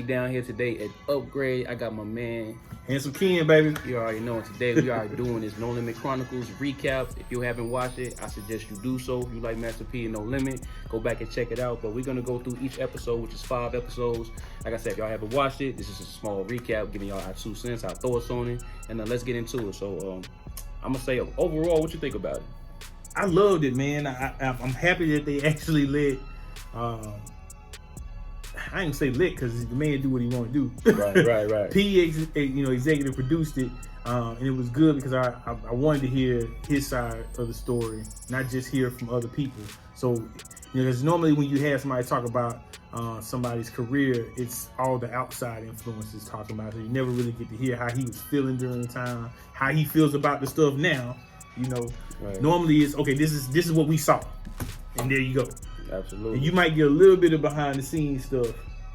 down here today at Upgrade. I got my man Handsome Ken, baby. You already know. Today we are doing this NoLimit Chronicles Recap. If you haven't watched it, I suggest you do so. If you like Master P and No Limit, go back and check it out. But we're gonna go through each episode, which is 5 episodes. Like I said, if y'all haven't watched it, this is a small recap, giving y'all our 2 cents, our thoughts on it, and let's get into it. So I'm gonna say overall, what you think about it? I loved it, man. I'm happy that they actually let. I ain't say lit because the man do what he want to do. Right. P, executive produced it, and it was good because I wanted to hear his side of the story, not just hear from other people. So, because normally when you have somebody talk about somebody's career, it's all the outside influences talking about. So you never really get to hear how he was feeling during the time, how he feels about the stuff now. Right. Normally it's okay. This is what we saw, and there you go. Absolutely. And you might get a little bit of behind the scenes stuff,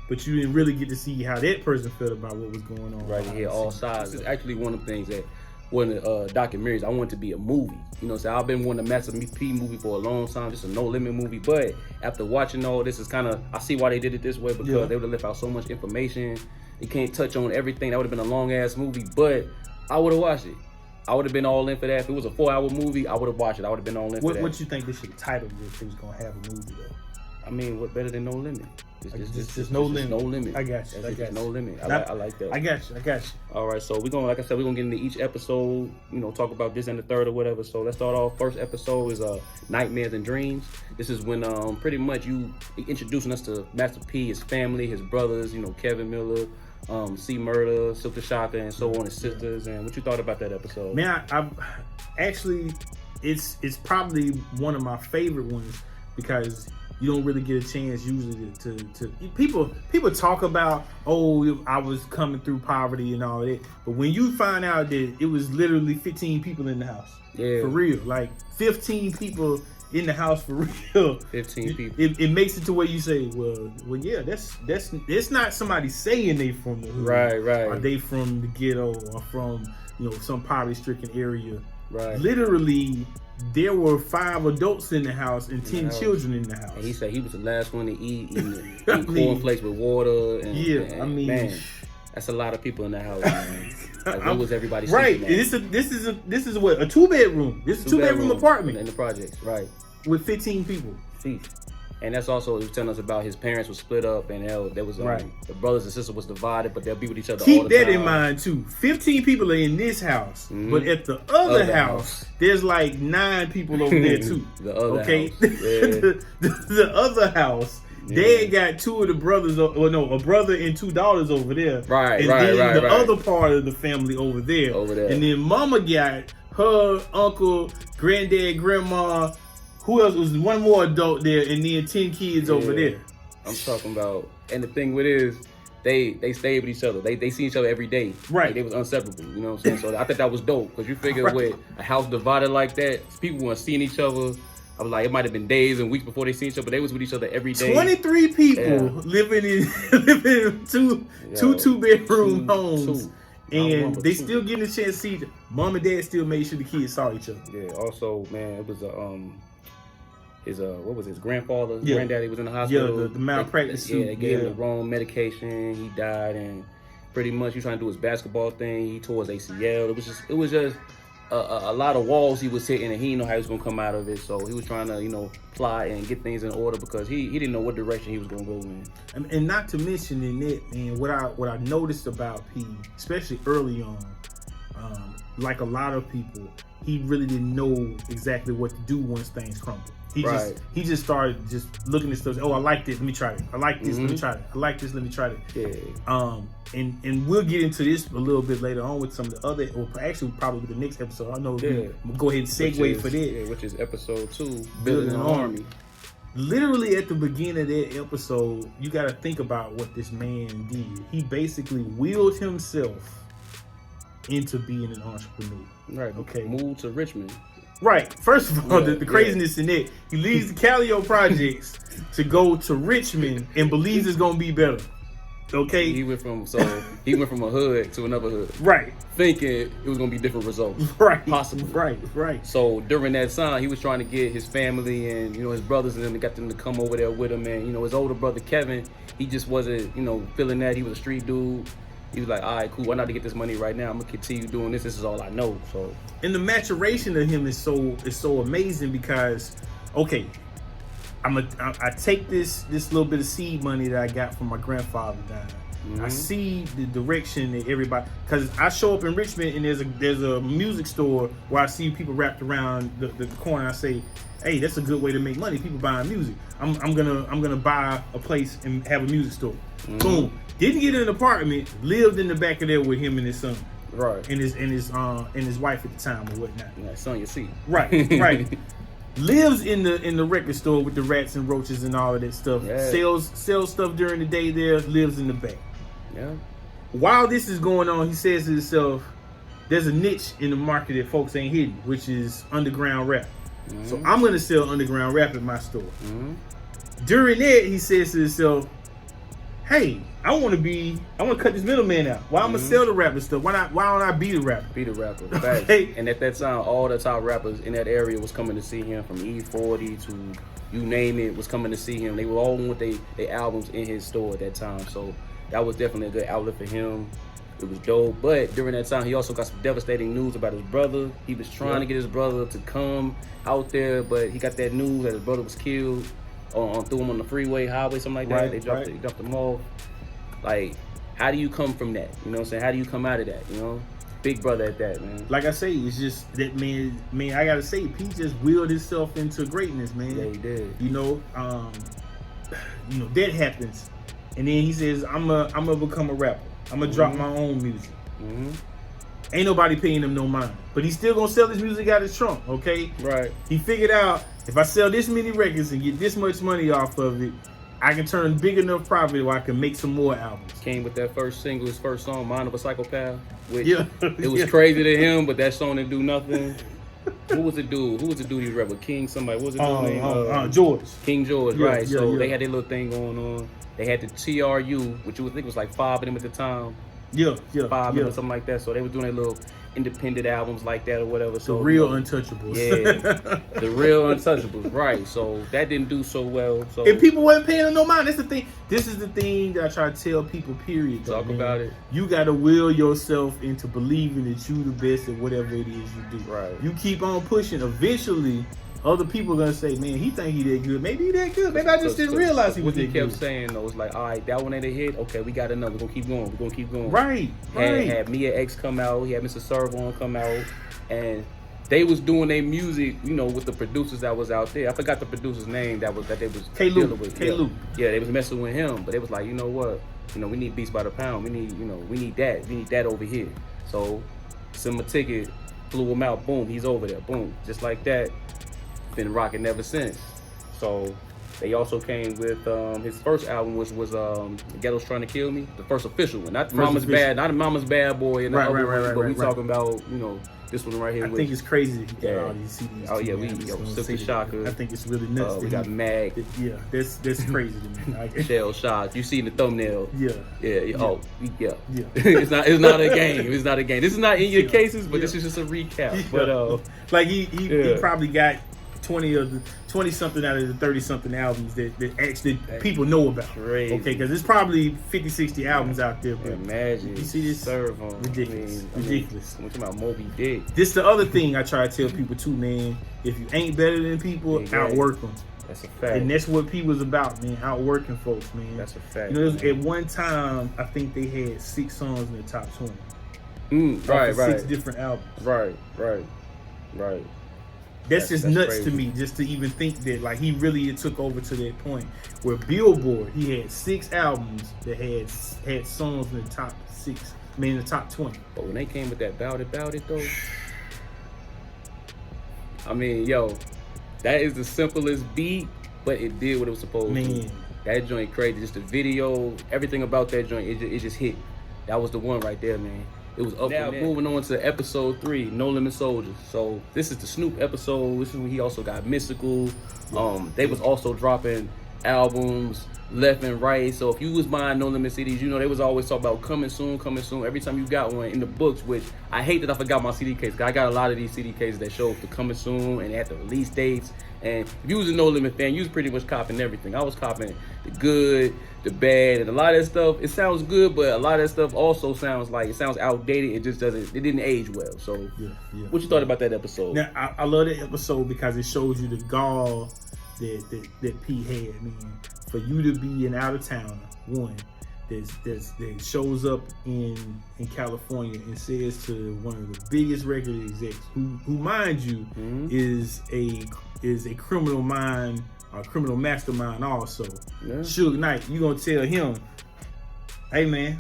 but you didn't really get to see how that person felt about what was going on. Right here, all sides. This is actually one of the things that one of the documentaries I want to be a movie. So I've been wanting a Master P movie for a long time, just a No Limit movie. But after watching all this, is kind of, I see why they did it this way, because they would have left out so much information. They can't touch on everything. That would have been a long ass movie, but I would have watched it. I would have been all in for that. If it was a 4-hour movie, I would have watched it. I would have been all in for that. What you think they should have titled it if they was gonna have a movie though? I mean, what better than No Limit? Just No Limit. No Limit. I got you. No Limit. I like that. I got you. All right, so we're gonna, like I said, we're gonna get into each episode. Talk about this and the third or whatever. So let's start off. First episode is Nightmares and Dreams. This is when pretty much you introducing us to Master P, his family, his brothers. Kevin Miller, C Murder, Silk the Shocker, and so on, his sisters. And what you thought about that episode? Man, I actually, it's probably one of my favorite ones because you don't really get a chance usually to people talk about, I was coming through poverty and all that, but when you find out that it was literally 15 people in the house, for real, like 15 people in the house for real. 15 people. It makes it to where you say, well, yeah, that's not somebody saying they from the hood, right? Or they from the ghetto or from some poverty-stricken area. Right. Literally, there were 5 adults in the house and 10 children in the house. And he said he was the last one to eat cornflakes with water. And, man, that's a lot of people in the house, man. Like, what was everybody right? Right. This is what, a 2-bedroom. This is a 2-bedroom apartment in the projects, right? With 15 people. And that's also, he was telling us about his parents were split up, and there was the brothers and sisters was divided, but they'll be with each other all the time. Keep that in mind too. 15 people are in this house, but at the other house, there's like 9 people over there too. The other house. The other house. Dad got 2 of the brothers, a brother and 2 daughters over there. Right. The other part of the family over there. And then mama got her uncle, granddad, grandma. Who else? Was one more adult there, and then 10 kids over there. I'm talking about, and the thing with it is, they stayed with each other. They see each other every day. Right. Like, they was inseparable. You know what I'm saying? So I think that was dope, because you figure with a house divided like that, people weren't seeing each other. I was like, it might have been days and weeks before they seen each other, but they was with each other every day. 23 people living in two 2-bedroom homes. And they still getting a chance to see. Mom and dad still made sure the kids saw each other. Yeah. Also, man, it was his grandfather, granddaddy was in the hospital. Yeah, the malpractice suit. They gave him the wrong medication. He died, and pretty much he was trying to do his basketball thing. He tore his ACL. It was just a lot of walls he was hitting, and he didn't know how he was gonna come out of it. So he was trying to plot and get things in order, because he didn't know what direction he was gonna go in. And not to mention in it, man, what I noticed about P, especially early on, like a lot of people, he really didn't know exactly what to do once things crumbled. He just started just looking at stuff. I like this. Let me try it. I like this. Let me try it. I like this. Let me try it. Yeah. And we'll get into this a little bit later on with some of the other, or actually probably the next episode. I know. We'll go ahead and segue for that. Yeah, which is episode 2, Building an Army. Literally at the beginning of that episode, you got to think about what this man did. He basically wheeled himself into being an entrepreneur. Right. Okay. Moved to Richmond. Right. First of all, the craziness in it, he leaves the Calio projects to go to Richmond and believes it's gonna be better. Okay. He went from He went from a hood to another hood. Right. Thinking it was gonna be different results. Right. Possibly. Right. So during that time, he was trying to get his family and, his brothers and them, got them to come over there with him. And, his older brother, Kevin, he just wasn't, feeling that. He was a street dude. He was like, all right, cool. Why not to get this money right now? I'm gonna continue doing this. This is all I know. So, and the maturation of him is so amazing because, okay, I take this little bit of seed money that I got from my grandfather dying. I see the direction that everybody, because I show up in Richmond and there's a music store where I see people wrapped around the corner. I say, hey, that's a good way to make money. People buying music. I'm gonna buy a place and have a music store. Boom. Didn't get an apartment. Lived in the back of there with him and his son. Right. And his wife at the time or whatnot. Yeah, son, you see. Right. Lives in the record store with the rats and roaches and all of that stuff. Yeah. Sells stuff during the day there. Lives in the back. Yeah. While this is going on, he says to himself, there's a niche in the market that folks ain't hitting, which is underground rap. So I'm going to sell underground rap at my store. During that, he says to himself, hey, I want to cut this middleman out. Why I'm going to sell the rapper stuff? Why don't I be the rapper? Be the rapper. Okay. And at that time, all the top rappers in that area was coming to see him, from E40 to you name it, was coming to see him. They were all with their albums in his store at that time. So that was definitely a good outlet for him. It was dope. But during that time, he also got some devastating news about his brother. He was trying to get his brother to come out there, but he got that news that his brother was killed. Threw him on the freeway, highway, something like that. Right, They dropped him off. Like, how do you come from that? You know what I'm saying? How do you come out of that? Big brother at that, man. Like I say, it's just that man. I gotta say, Pete just willed himself into greatness, man. Yeah, he did. That happens, and then he says, "I'm gonna become a rapper. I'm gonna drop my own music." Ain't nobody paying him no mind, but he's still gonna sell his music out his trunk. Okay, right. He figured out, if I sell this many records and get this much money off of it, I can turn big enough profit where I can make some more albums. Came with that first single, his first song, Mind of a Psychopath, which it was crazy to him, but that song didn't do nothing. Who was the dude he rap with? King somebody. What was the dude name? George. King George, right. So they had their little thing going on. They had the TRU, which you would think was like 5 of them at the time. 5 of them or something like that. So they were doing their little independent albums like that or whatever. So the real Untouchables. Yeah, the real Untouchables, right. So that didn't do so well. So and people wasn't paying him no mind. That's the thing. This is the thing that I try to tell people, period. Talk about it. You got to will yourself into believing that you the best at whatever it is you do. Right. You keep on pushing. Eventually, other people are going to say, man, he think he that good. Maybe he that good. Maybe I just didn't realize he was that good. What he kept saying, though, was like, all right, that one ain't a hit. Okay, we got another. We're going to keep going. We're going to keep going. Right. Had Mia X come out. He had Mr. Servon come out. And they was doing their music, with the producers that was out there. I forgot the producer's name that they was dealing with. K-Luke. Yeah, they was messing with him. But they was like, you know what? We need beats by the pound. We need that. We need that over here. So, sent him a ticket, flew him out. Boom, he's over there. Boom. Just like that. Been rocking ever since. So they also came with his first album, which was Ghetto's Trying to Kill Me, the first official one, not Mama's Bad Boy, and but we talking about this one right here. I think it's crazy that he got all these CDs. Oh yeah, Silky Shocker. I think it's really nuts. We got Mag. Yeah, that's crazy to me. Shell Shock. You see the thumbnail. Yeah. Oh yeah. It's not a game. It's not a game. This is not in your cases, but this is just a recap. But like he probably got 20 something out of the 30 something albums that actually people know about. Crazy. Okay, because there's probably 50-60 albums out there. But imagine you see this Servon. Ridiculous. Ridiculous. We're talking about Moby Dick. This the other thing I try to tell people too, man. If you ain't better than people, outwork them. That's a fact. And that's what P was about, man. Outworking folks, man. That's a fact. At one time, I think they had 6 songs in the top 20. Right. 6 different albums. Right. That's just nuts crazy to me, just to even think that like he really took over to that point where Billboard, he had 6 albums that had songs in the top 6, in the top 20. But when they came with that Bout It though, that is the simplest beat, but it did what it was supposed to. That joint crazy, just the video, everything about that joint, it just hit. That was the one right there, man. It was up. Now moving on to episode 3, No Limit Soldiers. So this is the Snoop episode. This is when he also got Mystical. They was also dropping albums left and right. So if you was buying NoLimit CDs, you know they was always talking about coming soon, coming soon. Every time you got one in the books, which I hate that I forgot my CD case. Cause I got a lot of these CD cases that show the coming soon and they had the release dates. And if you was a NoLimit fan, you was pretty much copying everything. I was copying the good, the bad, and a lot of that stuff. It sounds good, but a lot of that stuff also sounds outdated. It just doesn't. It didn't age well. So, what you thought about that episode? Now, I love that episode because it shows you the gall that P had, man. For you to be an out of towner, one that shows up in California and says to one of the biggest record execs, who mind you is a criminal mind, a criminal mastermind also. Yeah. Suge Knight, you gonna tell him, hey man,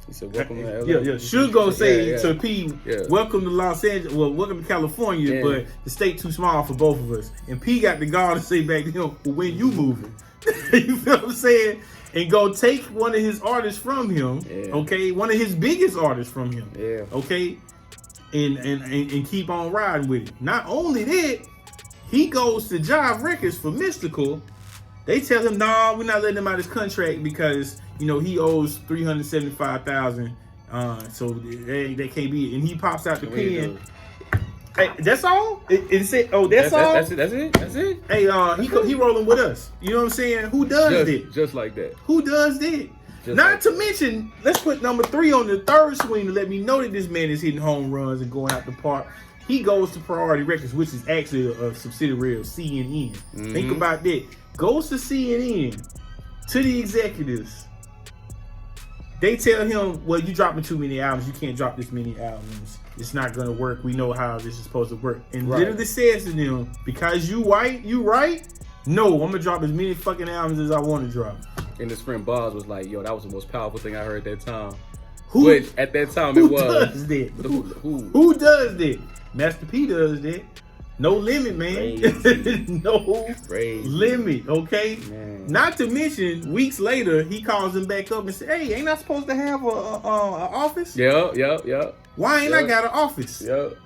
he said, welcome to LA. Yeah. Suge gonna say to P, welcome to Los Angeles, well, welcome to California, but the state too small for both of us. And P got the gall to say back to him, well, when you moving? You feel what I'm saying? And go take one of his artists from him, okay? One of his biggest artists from him, okay? And keep on riding with it. Not only that, he goes to Jive Records for Mystical. They tell him, nah, we're not letting him out of his contract because, you know, he owes $375,000. So they can't be it. And he pops out the pen. Hey, that's all? That's all? That's it? Hey, he rolling with us. You know what I'm saying? Who does that? Just like that. Who does that? Not to mention, let's put number 3 on the third swing to let me know that this man is hitting home runs and going out the park. He goes to Priority Records, which is actually a subsidiary of CNN. Think about that. Goes to CNN, to the executives. They tell him, well, you dropping too many albums. You can't drop this many albums. It's not going to work. We know how this is supposed to work. And literally says to them, because you right? No, I'm going to drop as many fucking albums as I want to drop. And his friend Boz was like, yo, that was the most powerful thing I heard at that time. Which, at that time, it was. Does that? Who does that? Master P does that. No limit, man. No limit, okay? Man. Not to mention, weeks later, he calls him back up and says, hey, ain't I supposed to have a office? Yeah. Why ain't I got an office? Yep.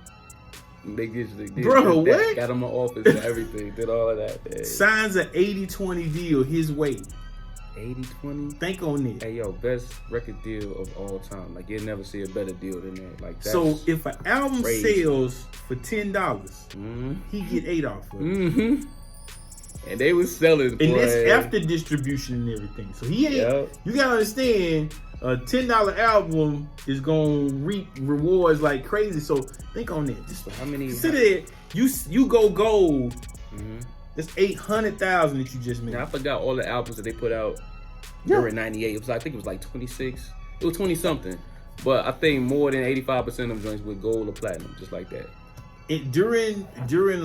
They Bro, what? Got him an office and everything. Did all of that. Man. Signs an 80-20 deal his way. 80-20? Think on it. Hey, yo, best record deal of all time. Like, you'll never see a better deal than that. Like, that's so if an album sells for $10, he get 8 off of it. And they was selling, and that's after distribution and everything. So he ain't. You gotta understand, a $10 album is gonna reap rewards like crazy. So think on that. Just how many? Consider it. You go gold. That's 800,000 that you just made. Now, I forgot all the albums that they put out during '98. It was, I think it was like 26. It was 20 something. But I think more than 85% of them joints with gold or platinum, just like that. During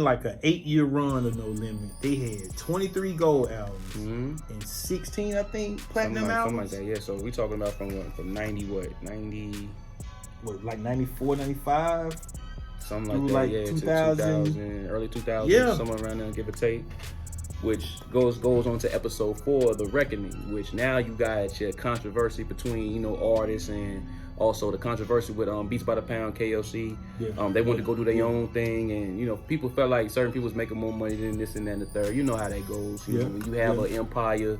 like an 8-year run of NoLimit, they had 23 gold albums and 16, I think, platinum albums. Something like that, yeah. So we talking about from 90 what? 90 what, like 94, 95? Something like that, like yeah. 2000, early 2000s, somewhere around there, give or take. Which goes on to episode 4, The Reckoning, which now you got your controversy between, you know, artists and also the controversy with Beats by the Pound, KLC. They wanted to go do their own thing, and, you know, people felt like certain people was making more money than this and that and the third. You know how that goes. You know, when you have an empire,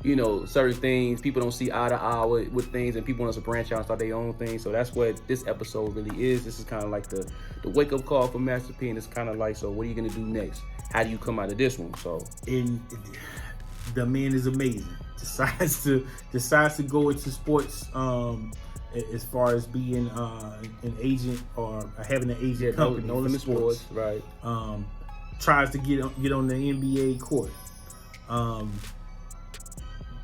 you know, certain things, people don't see eye to eye with things, and people want us to branch out and start their own thing. So that's what this episode really is. This is kind of like the wake-up call for Master P, and it's kind of like, so what are you going to do next? How do you come out of this one? So, and the man is amazing. Decides to go into sports, as far as being an agent or having an agent company. NoLimit Sports, right? Tries to get on the NBA court.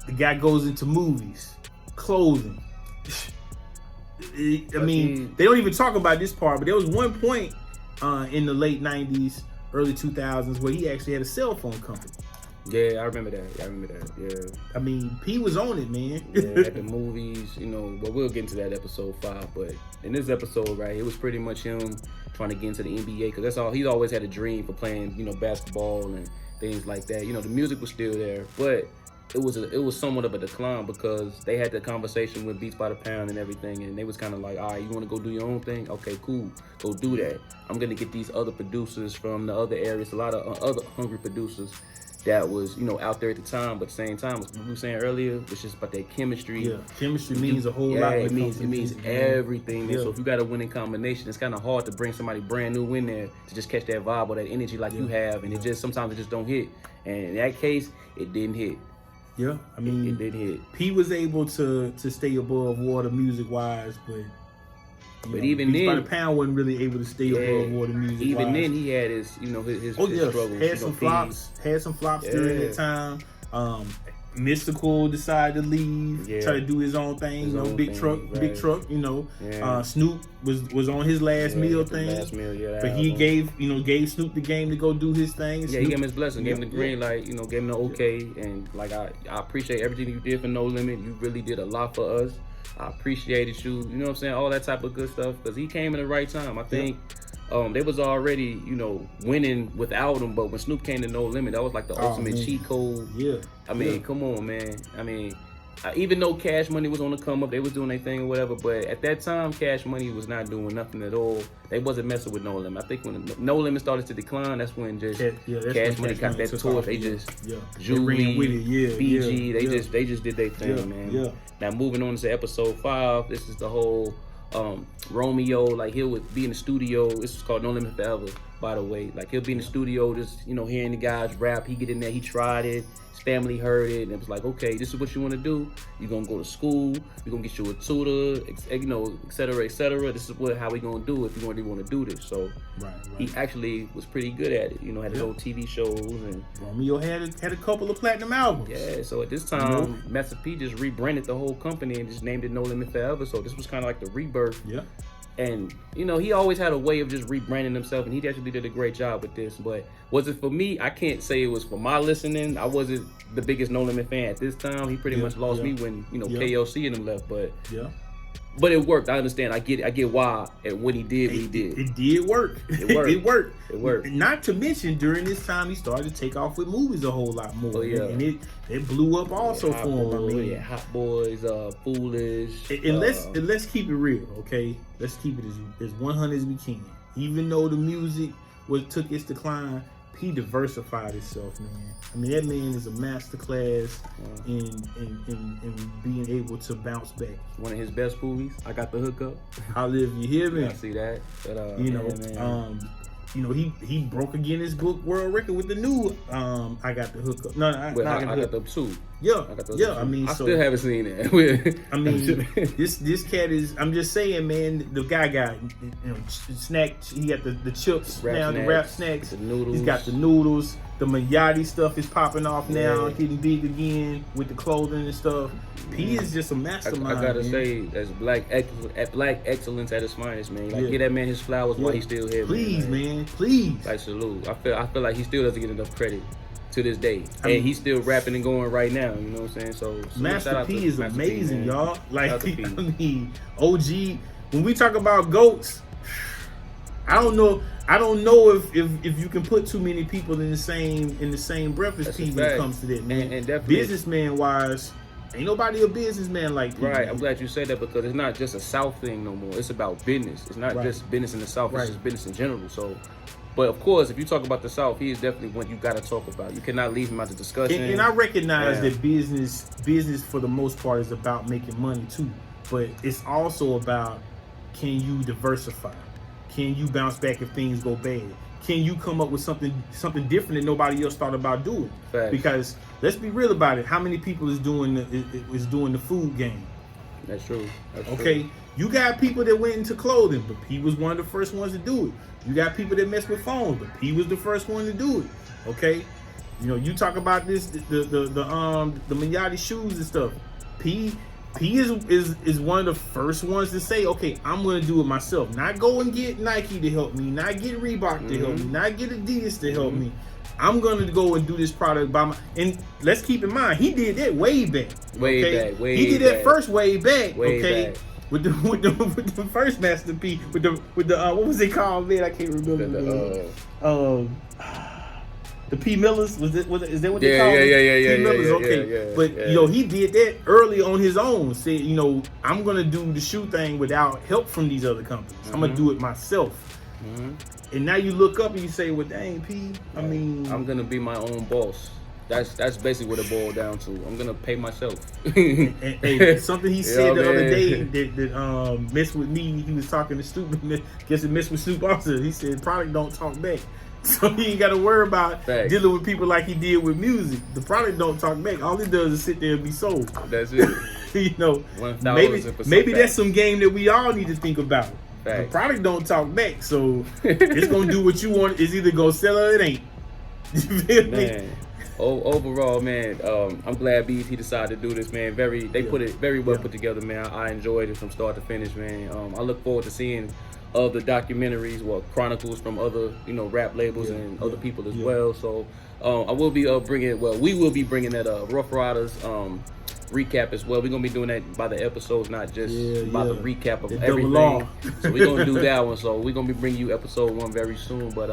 The guy goes into movies, clothing. I mean, they don't even talk about this part, but there was one point in the late 90s, early 2000s where he actually had a cell phone company. Yeah, I remember that. Yeah. I mean, P was on it, man. Yeah, at the movies, you know, but we'll get into that episode 5. But in this episode, right, it was pretty much him trying to get into the NBA because that's all. He's always had a dream for playing, you know, basketball and things like that. You know, the music was still there, but it was somewhat of a decline because they had the conversation with Beats by the Pound and everything, and they was kind of like, all right, you want to go do your own thing? Okay, cool, go do that. I'm gonna get these other producers from the other areas, a lot of other hungry producers, that was, you know, out there at the time. But at the same time, as we were saying earlier, it's just about that chemistry. Yeah, chemistry means a whole lot. It means everything. Man. Yeah. So if you got a winning combination, it's kind of hard to bring somebody brand new in there to just catch that vibe or that energy like you have, and it just sometimes it just don't hit. And in that case, it didn't hit. Yeah, I mean, it did hit. P was able to stay above water music wise, but even then, by the pound wasn't really able to stay above water music. Even then, he had his, you know, his struggles. Had some flops. Had some flops during that time. Mystical decided to leave, try to do his own thing. Big truck. You know, Snoop was on his last meal thing. But he gave Snoop the game to go do his thing. Snoop, he gave him his blessing, gave him the green light. You know, gave him the okay. And like I appreciate everything you did for No Limit. You really did a lot for us. I appreciated you. You know what I'm saying? All that type of good stuff because he came in the right time. I think. They was already, you know, winning without him, but when Snoop came to No Limit, that was like the ultimate cheat code. Yeah. I mean, come on, man. I mean, even though Cash Money was on the come up, they was doing their thing or whatever, but at that time, Cash Money was not doing nothing at all. They wasn't messing with No Limit. I think when No Limit started to decline, that's when just Cash Money got that torch. They just Julie, BG, they just did their thing, man. Yeah. Now moving on to episode 5, this is the whole Romeo, like he would be in the studio. This is called No Limit Forever, by the way. Like he'll be in the studio, just hearing the guys rap. He get in there, he tried it. His family heard it, and it was like, okay, this is what you want to do. You're gonna go to school. You're gonna get you a tutor, et cetera, et cetera. This is how we gonna do it if you really want to do this. So he actually was pretty good at it. Had his own TV shows, and Romeo had a couple of platinum albums. Yeah, so at this time, Master P just rebranded the whole company and just named it No Limit Forever. So this was kind of like the rebirth. Yeah. And, he always had a way of just rebranding himself, and he actually did a great job with this. But was it for me? I can't say it was for my listening. I wasn't the biggest No Limit fan at this time. He pretty much lost me when, KLC and him left. But it worked. I understand. I get why and what he did. It did work. It worked. It worked. Not to mention, during this time, he started to take off with movies a whole lot more. And it blew up also for him. Hot Boys, Foolish. And let's keep it real, okay? Let's keep it as 100 as we can. Even though the music took its decline, he diversified himself, man. I mean, that man is a masterclass in being able to bounce back. One of his best movies, I Got the Hookup. I Live, you hear me? I see that. But, he broke a Guinness Book World Record with the new I Got the Hookup. I Got the Suit. Yeah, I mean, I still haven't seen that. I mean, this cat is. I'm just saying, man. The guy got snacks. He got the chips now, the rap snacks. The noodles. He's got the noodles. The Mayati stuff is popping off now, getting big again with the clothing and stuff. P is just a mastermind. I gotta say, that's black excellence at its finest, man. Like, give that man his flowers while he's still here. Please, man. Please. Like, salute. I feel like he still doesn't get enough credit to this day, and he's still rapping and going right now. You know what I'm saying? So Master P is amazing, y'all. Like, I mean, OG. When we talk about GOATs, I don't know if you can put too many people in the same breath as P when it comes to that, man. And definitely, businessman wise, ain't nobody a businessman like P. Right. I'm glad you said that because it's not just a South thing no more. It's about business. It's not just business in the South. It's just business in general. So. But of course, if you talk about the South, he is definitely one you got to talk about. You cannot leave him out of the discussion. And I recognize that business for the most part is about making money too. But it's also about, can you diversify? Can you bounce back if things go bad? Can you come up with something different that nobody else thought about doing? Facts. Because let's be real about it. How many people is doing the food game? That's true. Okay. You got people that went into clothing, but P was one of the first ones to do it. You got people that mess with phones, but P was the first one to do it. Okay, you talk about this the Mayati shoes and stuff. P is one of the first ones to say, okay, I'm gonna do it myself. Not go and get Nike to help me, not get Reebok to help me, not get Adidas to help me. I'm gonna go and do this product by and let's keep in mind he did that way back. He did that first way back. Back. With the first Master P, with the what was it called, man? I can't remember. The P Millers, is that what they call it? P Millers, okay. But he did that early on his own. Said, I'm gonna do the shoe thing without help from these other companies. I'm gonna do it myself. And now you look up and you say, well, dang, P, I mean, I'm gonna be my own boss. That's basically what it boiled down to. I'm gonna pay myself. And, hey, something he said the other day man. that messed with me. He was talking to Snoop. Guess it messed with Snoop also. He said product don't talk back. So he ain't got to worry about Facts. dealing with people like he did with music. The product don't talk back. All it does is sit there and be sold. That's it. You know, 1000%. maybe that's some game that we all need to think about. Facts. The product don't talk back, so it's gonna do what you want. It's either gonna sell or it ain't. You feel me? Man. Overall, man, I'm glad BET decided to do this, man. They put it very well put together, man. I enjoyed it from start to finish, man. I look forward to seeing other documentaries, chronicles from other, rap labels and other people as well. So I will be we will be bringing that Rough Riders recap as well. We're gonna be doing that by the episodes, not just by the recap of everything. So we're gonna do that one. So we're gonna be bringing you episode 1 very soon. But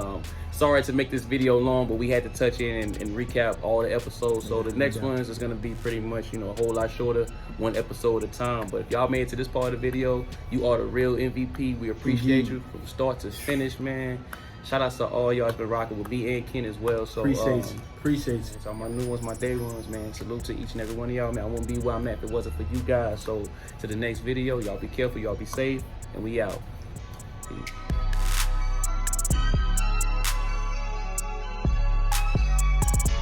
sorry to make this video long, but we had to touch in and recap all the episodes. So the next ones is gonna be pretty much a whole lot shorter, 1 episode at a time. But if y'all made it to this part of the video, you are the real MVP. We appreciate you from start to finish, man. Shout out to all y'all that's been rocking with me and Ken as well. So appreciate you. So my new ones, my day ones, man. Salute to each and every one of y'all, man. I wouldn't be where I'm at if it wasn't for you guys. So to the next video, y'all be careful, y'all be safe, and we out. Peace.